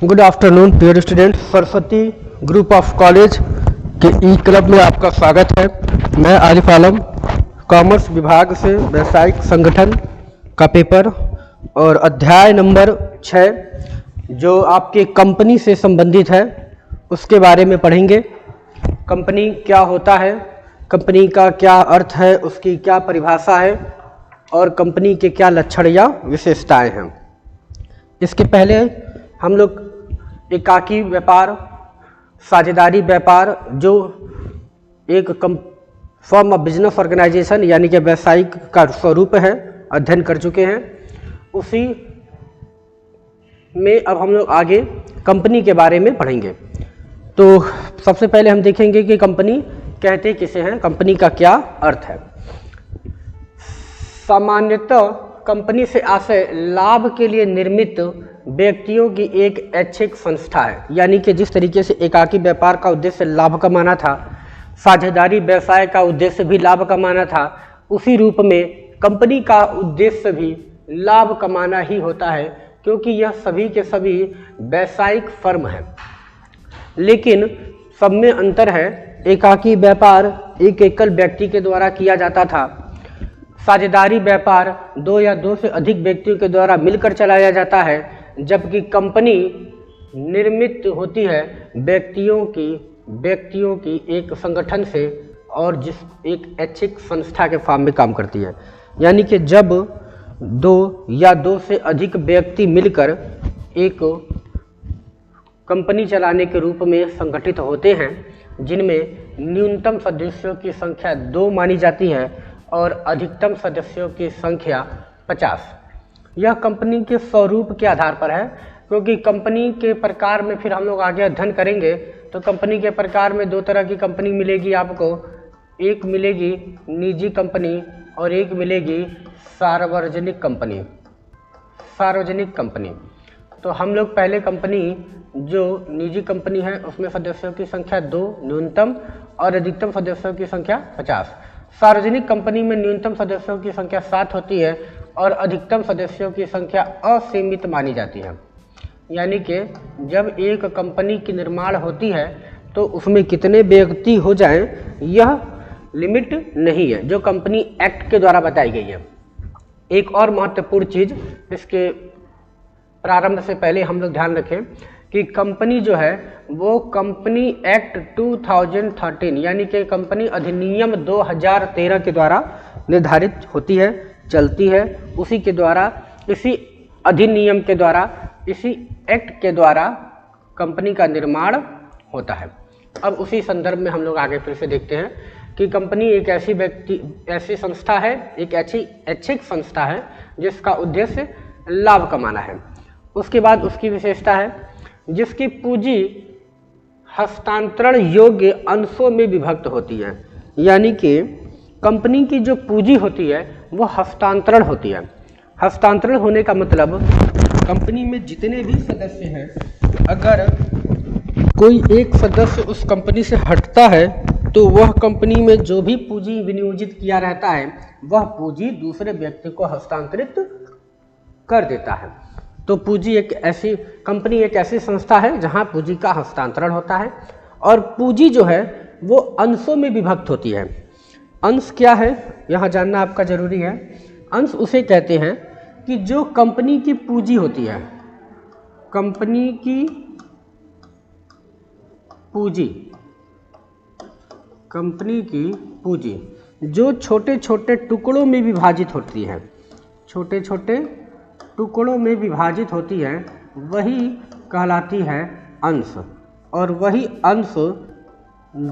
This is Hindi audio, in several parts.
Good afternoon dear student. Saraswati group of college के ई क्लब में आपका स्वागत है। मैं आरिफ आलम, कॉमर्स विभाग से व्यावसायिक संगठन का पेपर और अध्याय नंबर 6 जो आपके कंपनी से संबंधित है उसके बारे में पढ़ेंगे। कंपनी क्या होता है, कंपनी का क्या अर्थ है, उसकी क्या परिभाषा है और कंपनी के क्या लक्षण या विशेषताएं हैं। इसके पहले हम लोग एकाकी व्यापार, साझेदारी व्यापार जो एक फॉर्म ऑफ बिजनेस ऑर्गेनाइजेशन यानी कि व्यावसायिक का स्वरूप है, अध्ययन कर चुके हैं। उसी में अब हम लोग आगे कंपनी के बारे में पढ़ेंगे। तो सबसे पहले हम देखेंगे कि कंपनी कहते किसे हैं, कंपनी का क्या अर्थ है। सामान्यतः कंपनी से आशय लाभ के लिए निर्मित व्यक्तियों की एक ऐच्छिक संस्था है, यानी कि जिस तरीके से एकाकी व्यापार का उद्देश्य लाभ कमाना था, साझेदारी व्यवसाय का उद्देश्य भी लाभ कमाना था, उसी रूप में कंपनी का उद्देश्य भी लाभ कमाना ही होता है, क्योंकि यह सभी के सभी व्यावसायिक फर्म हैं। लेकिन सब में अंतर है। एकाकी व्यापार एक एकल व्यक्ति के द्वारा किया जाता था, साझेदारी व्यापार 2 या 2 से अधिक व्यक्तियों के द्वारा मिलकर चलाया जाता है, जबकि कंपनी निर्मित होती है व्यक्तियों की एक संगठन से और जिस एक ऐच्छिक संस्था के फॉर्म में काम करती है। यानी कि जब 2 या 2 से अधिक व्यक्ति मिलकर एक कंपनी चलाने के रूप में संगठित होते हैं, जिनमें न्यूनतम सदस्यों की संख्या 2 मानी जाती है और अधिकतम सदस्यों की संख्या 50। यह कंपनी के स्वरूप के आधार पर है, क्योंकि कंपनी के प्रकार में फिर हम लोग आगे अध्ययन करेंगे। तो कंपनी के प्रकार में 2 तरह की कंपनी मिलेगी आपको, एक मिलेगी निजी कंपनी और एक मिलेगी सार्वजनिक कंपनी। तो हम लोग पहले कंपनी जो निजी कंपनी है उसमें सदस्यों की संख्या 2 न्यूनतम और अधिकतम सदस्यों की संख्या 50। सार्वजनिक कंपनी में न्यूनतम सदस्यों की संख्या 7 होती है और अधिकतम सदस्यों की संख्या असीमित मानी जाती है। यानी कि जब एक कंपनी की निर्माण होती है तो उसमें कितने व्यक्ति हो जाएं यह लिमिट नहीं है, जो कंपनी एक्ट के द्वारा बताई गई है। एक और महत्वपूर्ण चीज़ इसके प्रारंभ से पहले हम लोग ध्यान रखें कि कंपनी जो है वो कंपनी एक्ट 2013 यानी कि कंपनी अधिनियम 2013 के द्वारा निर्धारित होती है, चलती है। उसी के द्वारा, इसी अधिनियम के द्वारा, इसी एक्ट के द्वारा कंपनी का निर्माण होता है। अब उसी संदर्भ में हम लोग आगे फिर से देखते हैं कि कंपनी एक ऐसी संस्था है, एक ऐच्छिक संस्था है जिसका उद्देश्य लाभ कमाना है। उसके बाद उसकी विशेषता है जिसकी पूंजी हस्तांतरण योग्य अंशों में विभक्त होती है। यानी कि कंपनी की जो पूंजी होती है वो हस्तांतरण होती है। हस्तांतरण होने का मतलब कंपनी में जितने भी सदस्य हैं, अगर कोई एक सदस्य उस कंपनी से हटता है तो वह कंपनी में जो भी पूंजी विनियोजित किया रहता है वह पूंजी दूसरे व्यक्ति को हस्तांतरित कर देता है। तो पूंजी एक ऐसी संस्था है जहां पूंजी का हस्तांतरण होता है और पूंजी जो है वो अंशों में विभक्त होती है। अंश क्या है यहाँ जानना आपका जरूरी है। अंश उसे कहते हैं कि जो कंपनी की पूंजी होती है, कंपनी की पूंजी जो छोटे छोटे टुकड़ों में विभाजित होती है, छोटे छोटे टुकड़ों में विभाजित होती है, वही कहलाती है अंश। और वही अंश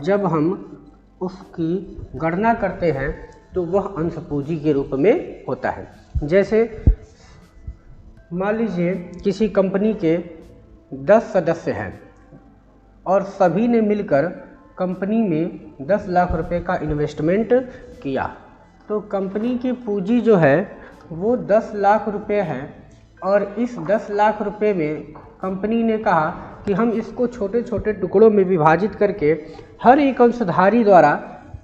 जब हम उसकी गणना करते हैं तो वह अंश पूंजी के रूप में होता है। जैसे मान लीजिए किसी कंपनी के 10 सदस्य हैं और सभी ने मिलकर कंपनी में 10 लाख रुपए का इन्वेस्टमेंट किया, तो कंपनी की पूंजी जो है वो 10 लाख रुपए है और इस 10 लाख रुपए में कंपनी ने कहा कि हम इसको छोटे छोटे टुकड़ों में विभाजित करके हर एक अंशधारी द्वारा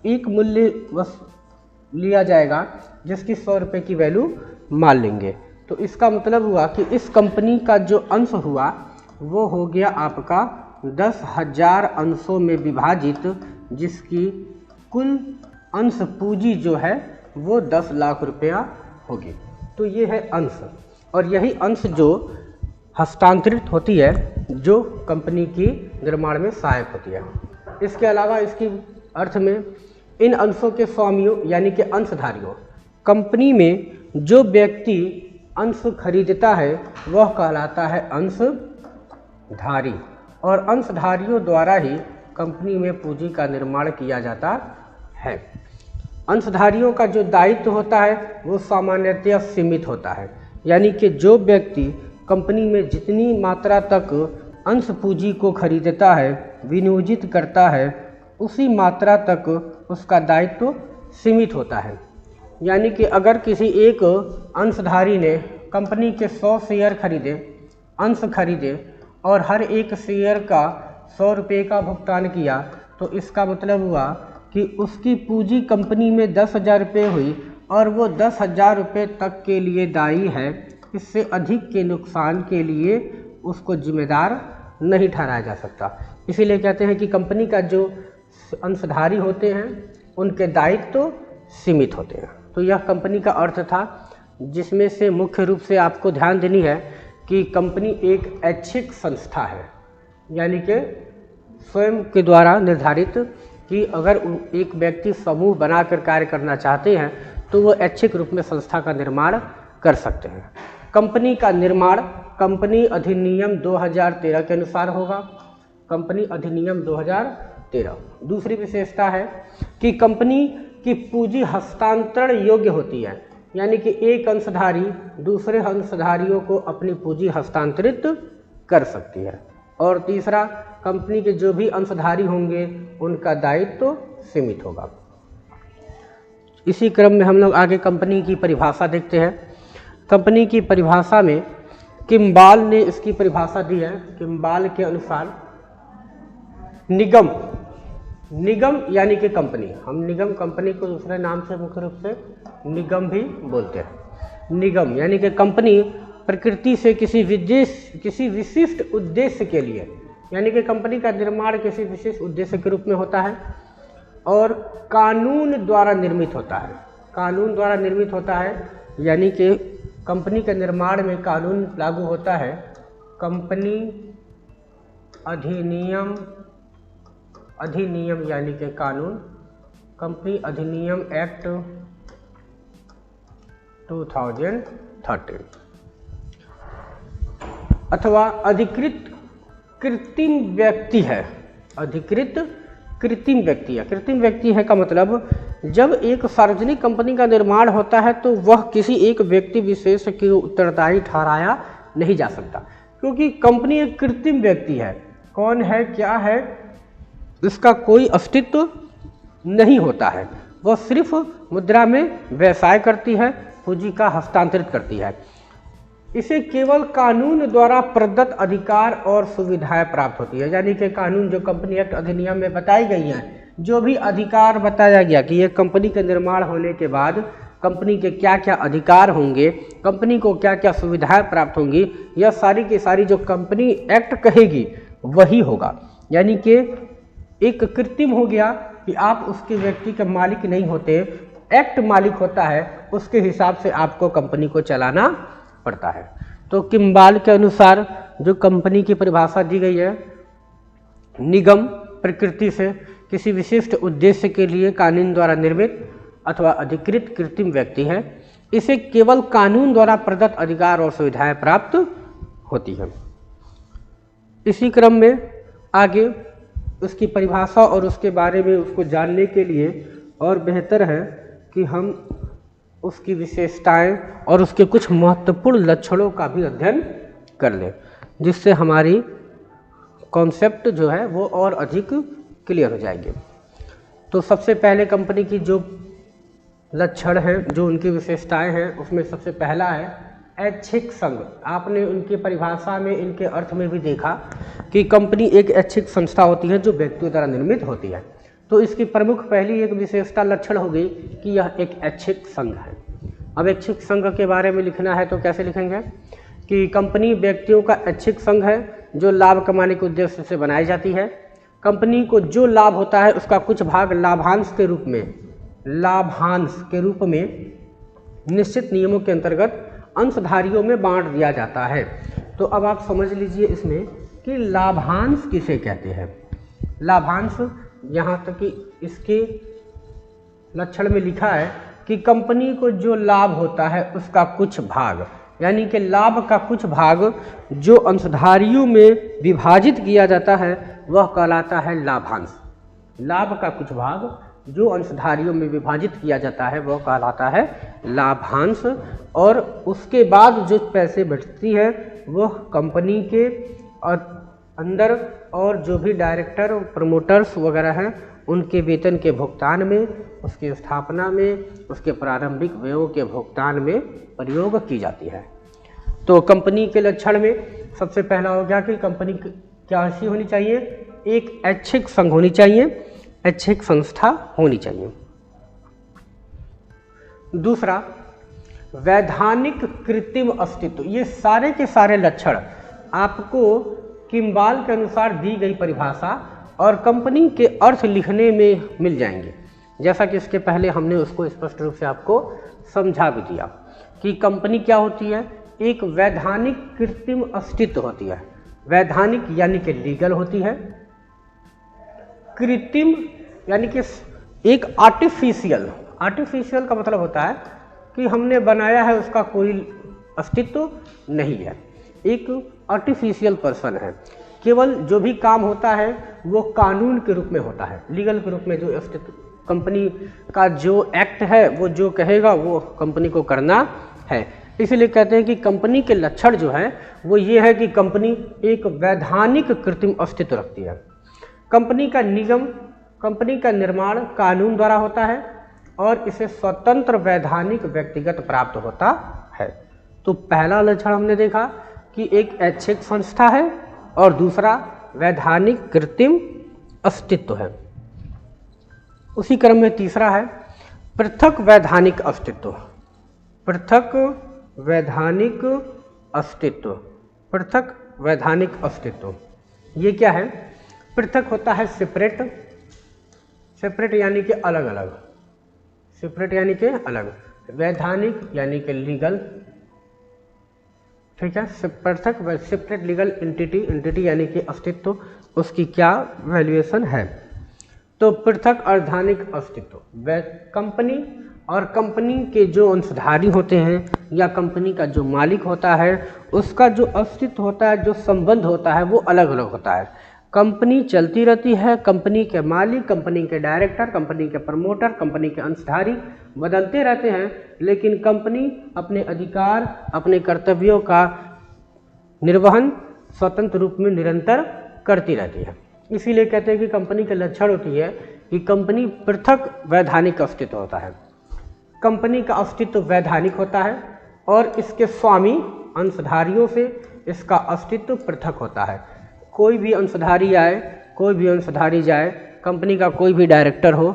एक मूल्य लिया जाएगा जिसकी 100 रुपये की वैल्यू मान लेंगे। तो इसका मतलब हुआ कि इस कंपनी का जो अंश हुआ वो हो गया आपका 10,000 अंशों में विभाजित, जिसकी कुल अंश पूंजी जो है वो 10 लाख रुपया होगी। तो ये है अंश, और यही अंश जो हस्तांतरित होती है जो कंपनी की निर्माण में सहायक होती है। इसके अलावा इसकी अर्थ में इन अंशों के स्वामियों यानी कि अंशधारियों, कंपनी में जो व्यक्ति अंश खरीदता है वह कहलाता है अंशधारी, और अंशधारियों द्वारा ही कंपनी में पूंजी का निर्माण किया जाता है। अंशधारियों का जो दायित्व होता है वो सामान्यतया सीमित होता है, यानी कि जो व्यक्ति कंपनी में जितनी मात्रा तक अंश पूंजी को खरीदता है, विनियोजित करता है, उसी मात्रा तक उसका दायित्व सीमित होता है। यानी कि अगर किसी एक अंशधारी ने कंपनी के 100 शेयर खरीदे, अंश खरीदे, और हर एक शेयर का 100 रुपये का भुगतान किया, तो इसका मतलब हुआ कि उसकी पूंजी कंपनी में 10,000 रुपये हुई और वो 10,000 रुपये तक के लिए दायी है। इससे अधिक के नुकसान के लिए उसको जिम्मेदार नहीं ठहराया जा सकता। इसीलिए कहते हैं कि कंपनी का जो अंशधारी होते हैं उनके दायित्व तो सीमित होते हैं। तो यह कंपनी का अर्थ था, जिसमें से मुख्य रूप से आपको ध्यान देनी है कि कंपनी एक ऐच्छिक संस्था है, यानी कि स्वयं के द्वारा निर्धारित कि अगर एक व्यक्ति समूह बनाकर कार्य करना चाहते हैं तो वो ऐच्छिक रूप में संस्था का निर्माण कर सकते हैं। कंपनी का निर्माण कंपनी अधिनियम 2013 के अनुसार होगा। कंपनी अधिनियम 2013। दूसरी विशेषता है कि कंपनी की पूंजी हस्तांतरण योग्य होती है, यानी कि एक अंशधारी दूसरे अंशधारियों को अपनी पूंजी हस्तांतरित कर सकती है। और तीसरा, कंपनी के जो भी अंशधारी होंगे उनका दायित्व तो सीमित होगा। इसी क्रम में हम लोग आगे कंपनी की परिभाषा देखते हैं। कंपनी की परिभाषा में किम्बाल ने इसकी परिभाषा दी है। किम्बाल के अनुसार निगम यानी कि कंपनी, हम निगम कंपनी को दूसरे नाम से मुख्य रूप से निगम भी बोलते हैं। निगम यानी कि कंपनी प्रकृति से किसी विशिष्ट उद्देश्य के लिए, यानी कि कंपनी का निर्माण किसी विशिष्ट उद्देश्य के रूप में होता है और कानून द्वारा निर्मित होता है। कानून द्वारा निर्मित होता है यानी कि कंपनी के निर्माण में कानून लागू होता है। कंपनी अधिनियम यानी कि कानून, कंपनी अधिनियम एक्ट 2013, अथवा अधिकृत कृत्रिम व्यक्ति है। अधिकृत कृत्रिम व्यक्ति है। कृत्रिम व्यक्ति है का मतलब जब एक सार्वजनिक कंपनी का निर्माण होता है तो वह किसी एक व्यक्ति विशेष के उत्तरदायी ठहराया नहीं जा सकता, क्योंकि कंपनी एक कृत्रिम व्यक्ति है। कौन है, क्या है, इसका कोई अस्तित्व नहीं होता है। वह सिर्फ मुद्रा में व्यवसाय करती है, पूंजी का हस्तांतरित करती है। इसे केवल कानून द्वारा प्रदत्त अधिकार और सुविधाएं प्राप्त होती है, यानी कि कानून जो कंपनी एक्ट अधिनियम में बताई गई हैं, जो भी अधिकार बताया गया कि ये कंपनी के निर्माण होने के बाद कंपनी के क्या क्या अधिकार होंगे, कंपनी को क्या क्या सुविधाएं प्राप्त होंगी, यह सारी की सारी जो कंपनी एक्ट कहेगी वही होगा। यानी कि एक कृत्रिम हो गया कि आप उसके व्यक्ति के मालिक नहीं होते, एक्ट मालिक होता है, उसके हिसाब से आपको कंपनी को चलाना पड़ता है। तो किम्बाल के अनुसार जो कंपनी की परिभाषा दी गई है, निगम प्रकृति से किसी विशिष्ट उद्देश्य के लिए कानून द्वारा निर्मित अथवा अधिकृत कृत्रिम व्यक्ति है। इसे केवल कानून द्वारा प्रदत्त अधिकार और सुविधाएं प्राप्त होती हैं। इसी क्रम में आगे उसकी परिभाषा और उसके बारे में उसको जानने के लिए और बेहतर है कि हम उसकी विशेषताएं और उसके कुछ महत्वपूर्ण लक्षणों का भी अध्ययन कर लें, जिससे हमारी कॉन्सेप्ट जो है वो और अधिक क्लियर हो जाएंगे। तो सबसे पहले कंपनी की जो लक्षण हैं, जो उनकी विशेषताएं हैं, उसमें सबसे पहला है ऐच्छिक संघ। आपने उनकी परिभाषा में इनके अर्थ में भी देखा कि कंपनी एक ऐच्छिक संस्था होती है जो व्यक्तियों द्वारा निर्मित होती है। तो इसकी प्रमुख पहली एक विशेषता लक्षण हो गई कि यह एक ऐच्छिक संघ है। अब ऐच्छिक संघ के बारे में लिखना है तो कैसे लिखेंगे कि कंपनी व्यक्तियों का ऐच्छिक संघ है जो लाभ कमाने के उद्देश्य से बनाई जाती है। कंपनी को जो लाभ होता है उसका कुछ भाग लाभांश के रूप में निश्चित नियमों के अंतर्गत अंशधारियों में बांट दिया जाता है। तो अब आप समझ लीजिए इसमें कि लाभांश किसे कहते हैं। लाभांश यहाँ तक कि इसके लक्षण में लिखा है कि कंपनी को जो लाभ होता है उसका कुछ भाग, यानी कि लाभ का कुछ भाग जो अंशधारियों में विभाजित किया जाता है वह कहलाता है लाभांश। लाभ का कुछ भाग जो अंशधारियों में विभाजित किया जाता है वह कहलाता है लाभांश। और उसके बाद जो पैसे बचती है वह कंपनी के अंदर और जो भी डायरेक्टर और प्रमोटर्स वगैरह हैं उनके वेतन के भुगतान में, उसकी स्थापना में, उसके प्रारंभिक व्ययों के भुगतान में प्रयोग की जाती है। तो कंपनी के लक्षण में सबसे पहला हो गया कि कंपनी क्या सी होनी चाहिए, एक ऐच्छिक संघ होनी चाहिए, ऐच्छिक संस्था होनी चाहिए। दूसरा, वैधानिक कृत्रिम अस्तित्व। ये सारे के सारे लक्षण आपको किम्बाल के अनुसार दी गई परिभाषा और कंपनी के अर्थ लिखने में मिल जाएंगे। जैसा कि इसके पहले हमने उसको स्पष्ट रूप से आपको समझा भी दिया कि कंपनी क्या होती है, एक वैधानिक कृत्रिम अस्तित्व होती है। वैधानिक यानी कि लीगल होती है, कृत्रिम यानी कि एक आर्टिफिशियल। आर्टिफिशियल का मतलब होता है कि हमने बनाया है, उसका कोई अस्तित्व नहीं है, एक आर्टिफिशियल पर्सन है। केवल जो भी काम होता है वो कानून के रूप में होता है, लीगल के रूप में। जो अस्तित्व कंपनी का जो एक्ट है वो जो कहेगा वो कंपनी को करना है। इसलिए कहते हैं कि कंपनी के लक्षण जो है वो ये है कि कंपनी एक वैधानिक कृत्रिम अस्तित्व रखती है। कंपनी का निगम, कंपनी का निर्माण कानून द्वारा होता है और इसे स्वतंत्र वैधानिक व्यक्तिगत प्राप्त होता है। तो पहला लक्षण हमने देखा कि एक ऐच्छिक संस्था है और दूसरा वैधानिक कृत्रिम अस्तित्व है। उसी क्रम में तीसरा है पृथक वैधानिक अस्तित्व। पृथक वैधानिक अस्तित्व, पृथक वैधानिक अस्तित्व ये क्या है? पृथक होता है सेपरेट, सेपरेट यानी कि अलग अलग, सेपरेट यानी कि अलग, वैधानिक यानी कि लीगल, ठीक है। पृथक सेपरेट लीगल एंटिटी, एंटिटी यानी कि अस्तित्व, उसकी क्या वैल्यूएशन है। तो पृथक अर्धानिक अस्तित्व, कंपनी और कंपनी के जो अंशधारी होते हैं या कंपनी का जो मालिक होता है उसका जो अस्तित्व होता है, जो संबंध होता है वो अलग अलग होता है। कंपनी चलती रहती है, कंपनी के मालिक, कंपनी के डायरेक्टर, कंपनी के प्रमोटर, कंपनी के अंशधारी बदलते रहते हैं, लेकिन कंपनी अपने अधिकार, अपने कर्तव्यों का निर्वहन स्वतंत्र रूप में निरंतर करती रहती है। इसीलिए कहते हैं कि कंपनी के लक्षण होती है कि कंपनी पृथक वैधानिक अस्तित्व होता है। कंपनी का अस्तित्व वैधानिक होता है और इसके स्वामी अंशधारियों से इसका अस्तित्व पृथक होता है। कोई भी अंशधारी आए, कोई भी अंशधारी जाए, कंपनी का कोई भी डायरेक्टर हो,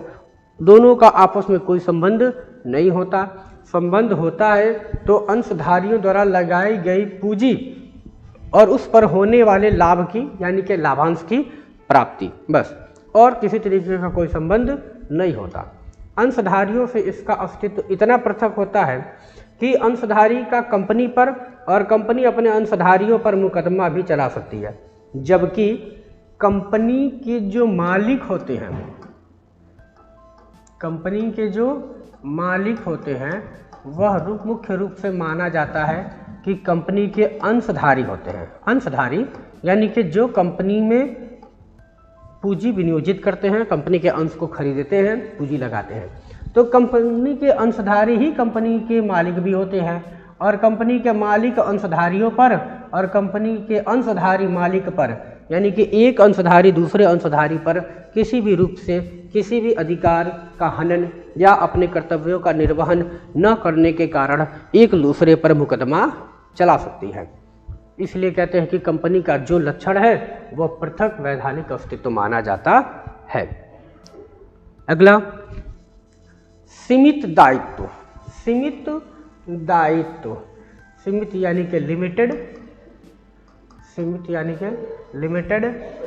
दोनों का आपस में कोई संबंध नहीं होता। संबंध होता है तो अंशधारियों द्वारा लगाई गई पूंजी और उस पर होने वाले लाभ की यानी कि लाभांश की प्राप्ति, बस, और किसी तरीके का कोई संबंध नहीं होता। अंशधारियों से इसका अस्तित्व इतना पृथक होता है कि अंशधारी का कंपनी पर और कंपनी अपने अंशधारियों पर मुकदमा भी चला सकती है, जबकि कंपनी के जो मालिक होते हैं, कंपनी के जो मालिक होते हैं वह मुख्य रूप से माना जाता है कि कंपनी के अंशधारी होते हैं। अंशधारी यानी कि जो कंपनी में पूंजी विनियोजित करते हैं, कंपनी के अंश को खरीदते हैं, पूंजी लगाते हैं। तो कंपनी के अंशधारी ही कंपनी के मालिक भी होते हैं और कंपनी के मालिक अंशधारियों पर और कंपनी के अंशधारी मालिक पर, यानी कि एक अंशधारी दूसरे अंशधारी पर किसी भी रूप से किसी भी अधिकार का हनन या अपने कर्तव्यों का निर्वहन न करने के कारण एक दूसरे पर मुकदमा चला सकती है। इसलिए कहते हैं कि कंपनी का जो लक्षण है वह पृथक वैधानिक अस्तित्व माना जाता है। अगला सीमित दायित्व। सीमित दायित्व, सीमित यानी कि लिमिटेड, सीमित यानी कि लिमिटेड,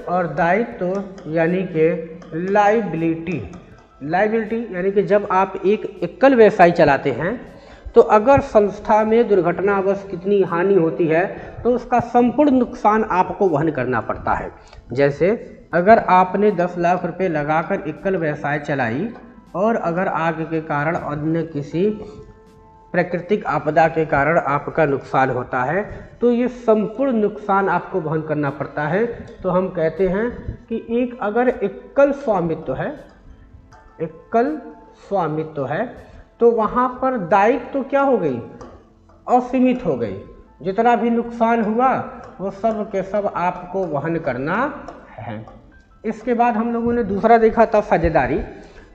और दायित्व यानी कि लाइबिलिटी। लाइबिलिटी यानी कि जब आप एक एकल व्यवसाय चलाते हैं तो अगर संस्था में दुर्घटनावश कितनी हानि होती है तो उसका संपूर्ण नुकसान आपको वहन करना पड़ता है। जैसे अगर आपने 10 लाख रुपए लगाकर एकल व्यवसाय चलाई और अगर आग के कारण अन्य किसी प्राकृतिक आपदा के कारण आपका नुकसान होता है तो ये संपूर्ण नुकसान आपको वहन करना पड़ता है। तो हम कहते हैं कि एक अगर एकल स्वामित्व है तो वहाँ पर दायित्व तो क्या हो गई, असीमित हो गई। जितना भी नुकसान हुआ वो सब के सब आपको वहन करना है। इसके बाद हम लोगों ने दूसरा देखा था साझेदारी।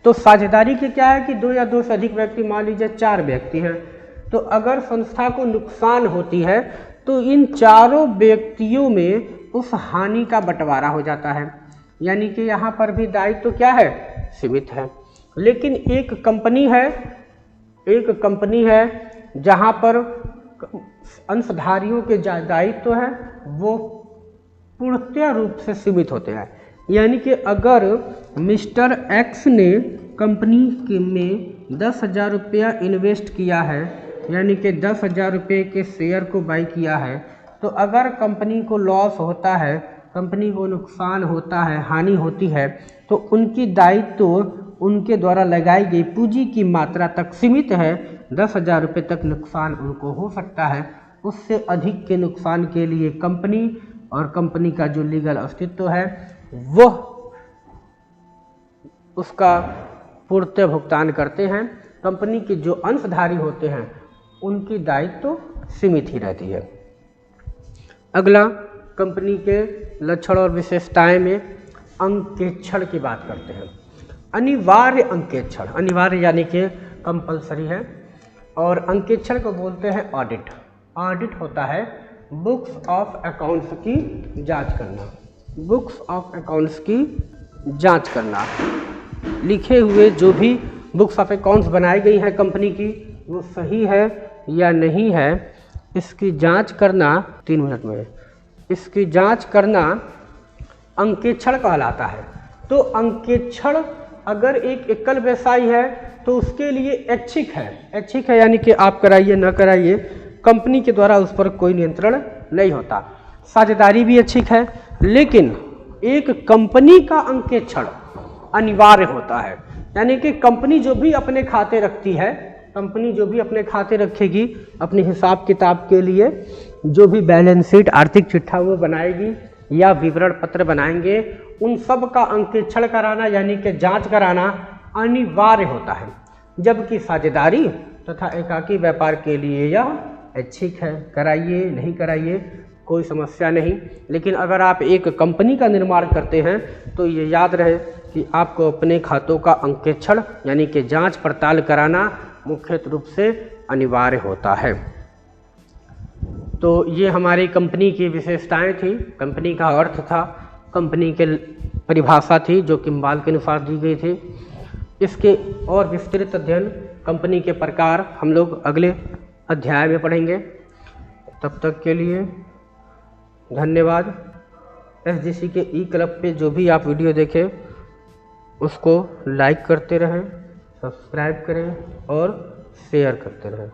तो साझेदारी के क्या है कि 2 या 2 से अधिक व्यक्ति, मान लीजिए 4 व्यक्ति हैं, तो अगर संस्था को नुकसान होती है तो इन चारों व्यक्तियों में उस हानि का बंटवारा हो जाता है। यानी कि यहाँ पर भी दायित्व तो क्या है, सीमित है। लेकिन एक कंपनी है जहाँ पर अंशधारियों के दायित्व है वो पूर्णतः रूप से सीमित होते हैं। यानी कि अगर मिस्टर एक्स ने कंपनी में 10,000 रुपया इन्वेस्ट किया है, यानी कि 10,000 रुपये के शेयर को बाई किया है, तो अगर कंपनी को लॉस होता है, कंपनी को नुकसान होता है, हानि होती है, तो उनकी दायित्व उनके द्वारा लगाई गई पूंजी की मात्रा तक सीमित है। 10,000 रुपये तक नुकसान उनको हो सकता है। उससे अधिक के नुकसान के लिए कंपनी और कंपनी का जो लीगल अस्तित्व है वह उसका पूर्णतः भुगतान करते हैं। कंपनी के जो अंशधारी होते हैं उनकी दायित्व तो सीमित ही रहती है। अगला कंपनी के लक्षण और विशेषताएं में अंकेक्षण की बात करते हैं। अनिवार्य अंकेक्षण, अनिवार्य यानी कि कंपलसरी है, और अंकेक्षण को बोलते हैं ऑडिट। ऑडिट होता है बुक्स ऑफ अकाउंट्स की जांच करना, बुक्स ऑफ अकाउंट्स की जांच करना। लिखे हुए जो भी बुक्स ऑफ अकाउंट्स बनाई गई हैं कंपनी की वो सही है या नहीं है, इसकी जांच करना 3 मिनट में, इसकी जांच करना अंकेक्षण कहलाता है। तो अंकेक्षण अगर एक एकल व्यवसाय है तो उसके लिए ऐच्छिक है, ऐच्छिक है यानी कि आप कराइए न कराइए, कंपनी के द्वारा उस पर कोई नियंत्रण नहीं होता। साझेदारी भी ऐच्छिक है, लेकिन एक कंपनी का अंकेक्षण अनिवार्य होता है। यानी कि कंपनी जो भी अपने खाते रखती है, कंपनी जो भी अपने खाते रखेगी अपने हिसाब किताब के लिए, जो भी बैलेंस शीट, आर्थिक चिट्ठा वो बनाएगी या विवरण पत्र बनाएंगे, उन सब का अंकेक्षण कराना यानी कि जांच कराना अनिवार्य होता है। जबकि साझेदारी तथा एकाकी व्यापार के लिए यह ऐच्छिक है, कराइए नहीं कराइए कोई समस्या नहीं। लेकिन अगर आप एक कंपनी का निर्माण करते हैं तो ये याद रहे कि आपको अपने खातों का अंकेक्षण यानी कि जांच पड़ताल कराना मुख्य रूप से अनिवार्य होता है। तो ये हमारी कंपनी की विशेषताएं थी, कंपनी का अर्थ था, कंपनी के परिभाषा थी जो किम्बाल के अनुसार दी गई थी। इसके और विस्तृत अध्ययन कंपनी के प्रकार हम लोग अगले अध्याय में पढ़ेंगे। तब तक के लिए धन्यवाद। SGC के ई क्लब पे जो भी आप वीडियो देखें उसको लाइक करते रहें, सब्सक्राइब करें और शेयर करते रहें।